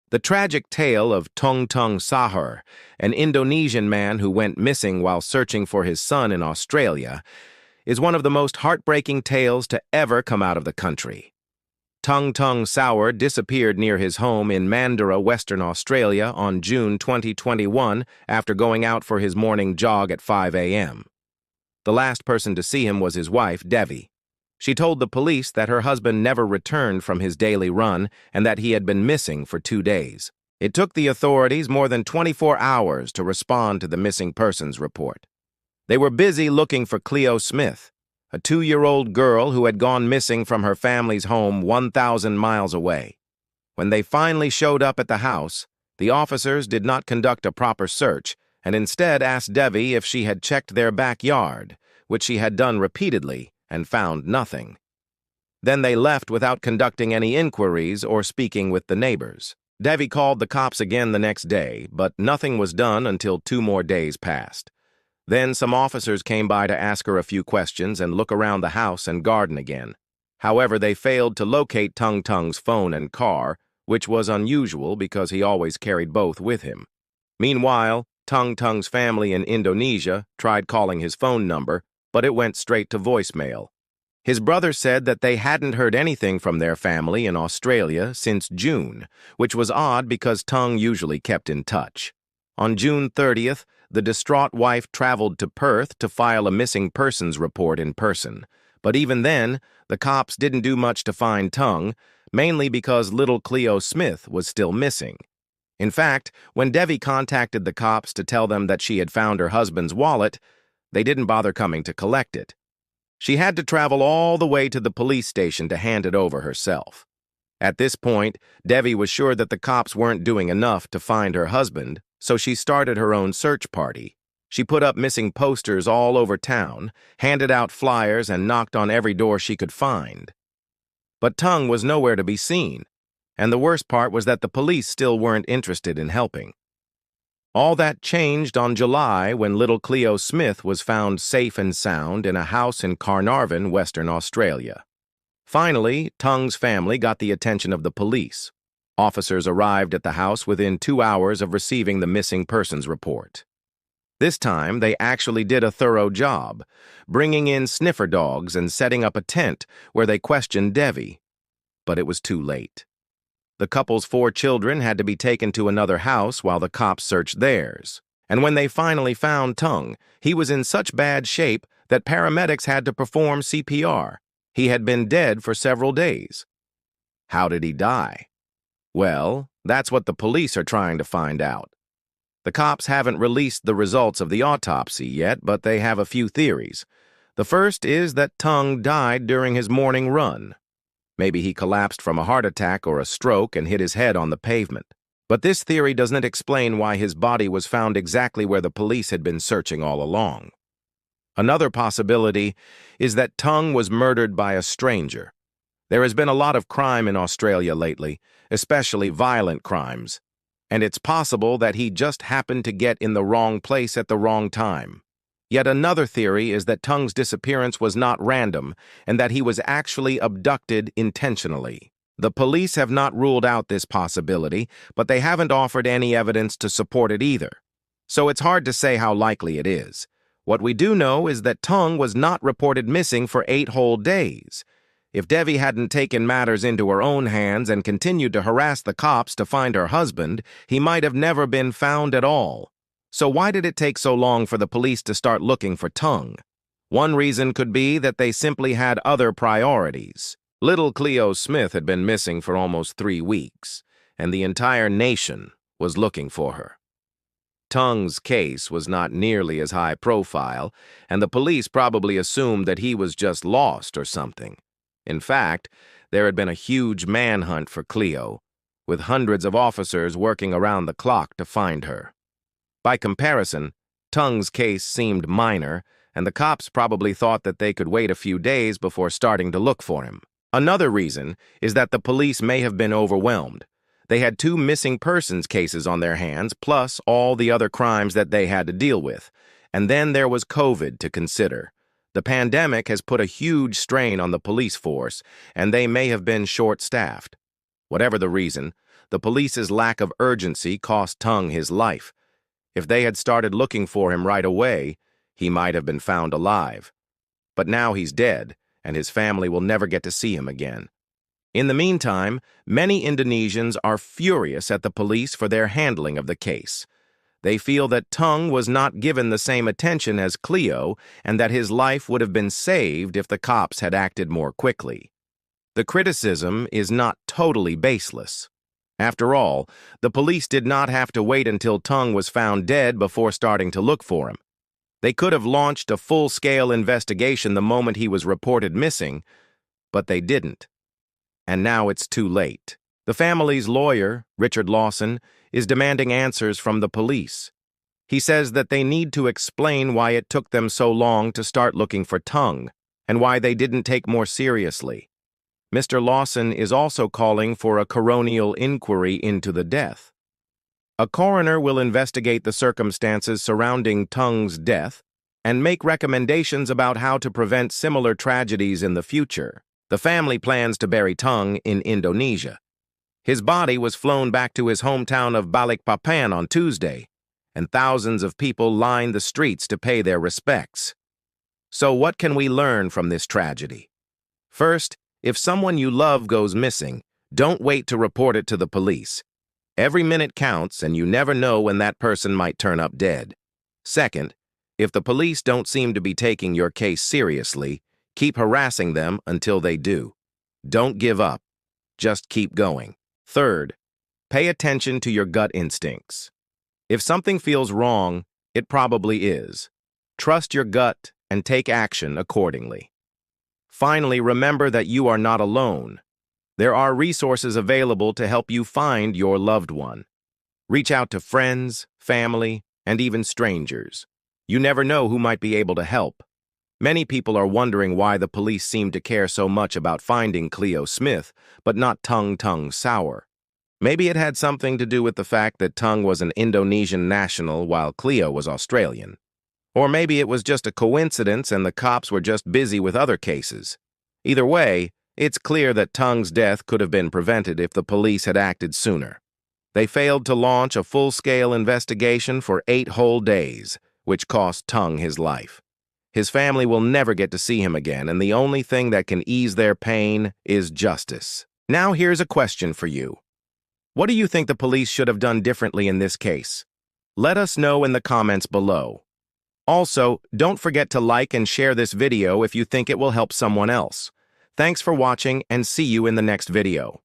The tragic tale of Tung Tung Sahur, an Indonesian man who went missing while searching for his son in Australia, is one of the most heartbreaking tales to ever come out of the country. Tung Tung Sahur disappeared near his home in Mandurah, Western Australia on June 2021 after going out for his morning jog at 5 a.m. The last person to see him was his wife, Devi. She told the police that her husband never returned from his daily run and that he had been missing for 2 days. It took the authorities more than 24 hours to respond to the missing persons report. They were busy looking for Cleo Smith, a 2-year-old girl who had gone missing from her family's home 1,000 miles away. When they finally showed up at the house, the officers did not conduct a proper search and instead asked Devi if she had checked their backyard, which she had done repeatedly, and found nothing. Then they left without conducting any inquiries or speaking with the neighbors. Devi called the cops again the next day, but nothing was done until 2 more days passed. Then some officers came by to ask her a few questions and look around the house and garden again. However, they failed to locate Tung Tung's phone and car, which was unusual because he always carried both with him. Meanwhile, Tung Tung's family in Indonesia tried calling his phone number, but it went straight to voicemail. His brother said that they hadn't heard anything from their family in Australia since June, which was odd because Tung usually kept in touch. On June 30th, the distraught wife traveled to Perth to file a missing persons report in person. But even then, the cops didn't do much to find Tung, mainly because little Cleo Smith was still missing. In fact, when Devi contacted the cops to tell them that she had found her husband's wallet, they didn't bother coming to collect it. She had to travel all the way to the police station to hand it over herself. At this point, Devi was sure that the cops weren't doing enough to find her husband, so she started her own search party. She put up missing posters all over town, handed out flyers, and knocked on every door she could find. But Tung was nowhere to be seen, and the worst part was that the police still weren't interested in helping. All that changed on July when little Cleo Smith was found safe and sound in a house in Carnarvon, Western Australia. Finally, Tung's family got the attention of the police. Officers arrived at the house within 2 hours of receiving the missing persons report. This time, they actually did a thorough job, bringing in sniffer dogs and setting up a tent where they questioned Devi. But it was too late. The couple's 4 children had to be taken to another house while the cops searched theirs. And when they finally found Tung, he was in such bad shape that paramedics had to perform CPR. He had been dead for several days. How did he die? Well, that's what the police are trying to find out. The cops haven't released the results of the autopsy yet, but they have a few theories. The first is that Tung died during his morning run. Maybe he collapsed from a heart attack or a stroke and hit his head on the pavement. But this theory doesn't explain why his body was found exactly where the police had been searching all along. Another possibility is that Tung was murdered by a stranger. There has been a lot of crime in Australia lately, especially violent crimes, and it's possible that he just happened to get in the wrong place at the wrong time. Yet another theory is that Tung's disappearance was not random and that he was actually abducted intentionally. The police have not ruled out this possibility, but they haven't offered any evidence to support it either. So it's hard to say how likely it is. What we do know is that Tung was not reported missing for 8 whole days. If Devi hadn't taken matters into her own hands and continued to harass the cops to find her husband, he might have never been found at all. So why did it take so long for the police to start looking for Tung? One reason could be that they simply had other priorities. Little Cleo Smith had been missing for almost 3 weeks, and the entire nation was looking for her. Tung's case was not nearly as high profile, and the police probably assumed that he was just lost or something. In fact, there had been a huge manhunt for Cleo, with hundreds of officers working around the clock to find her. By comparison, Tung's case seemed minor, and the cops probably thought that they could wait a few days before starting to look for him. Another reason is that the police may have been overwhelmed. They had 2 missing persons cases on their hands, plus all the other crimes that they had to deal with. And then there was COVID to consider. The pandemic has put a huge strain on the police force, and they may have been short-staffed. Whatever the reason, the police's lack of urgency cost Tung his life. If they had started looking for him right away, he might have been found alive. But now he's dead, and his family will never get to see him again. In the meantime, many Indonesians are furious at the police for their handling of the case. They feel that Tung was not given the same attention as Cleo and that his life would have been saved if the cops had acted more quickly. The criticism is not totally baseless. After all, the police did not have to wait until Tung was found dead before starting to look for him. They could have launched a full-scale investigation the moment he was reported missing, but they didn't. And now it's too late. The family's lawyer, Richard Lawson, is demanding answers from the police. He says that they need to explain why it took them so long to start looking for Tung, and why they didn't take more seriously. Mr. Lawson is also calling for a coronial inquiry into the death. A coroner will investigate the circumstances surrounding Tung's death and make recommendations about how to prevent similar tragedies in the future. The family plans to bury Tung in Indonesia. His body was flown back to his hometown of Balikpapan on Tuesday, and thousands of people lined the streets to pay their respects. So what can we learn from this tragedy? First, if someone you love goes missing, don't wait to report it to the police. Every minute counts, and you never know when that person might turn up dead. Second, if the police don't seem to be taking your case seriously, keep harassing them until they do. Don't give up. Just keep going. Third, pay attention to your gut instincts. If something feels wrong, it probably is. Trust your gut and take action accordingly. Finally, remember that you are not alone. There are resources available to help you find your loved one. Reach out to friends, family, and even strangers. You never know who might be able to help. Many people are wondering why the police seem to care so much about finding Cleo Smith, but not Tung Tung Sahur. Maybe it had something to do with the fact that Tung was an Indonesian national while Cleo was Australian. Or maybe it was just a coincidence and the cops were just busy with other cases. Either way, it's clear that Tung's death could have been prevented if the police had acted sooner. They failed to launch a full-scale investigation for 8 whole days, which cost Tung his life. His family will never get to see him again, and the only thing that can ease their pain is justice. Now here's a question for you. What do you think the police should have done differently in this case? Let us know in the comments below. Also, don't forget to like and share this video if you think it will help someone else. Thanks for watching and see you in the next video.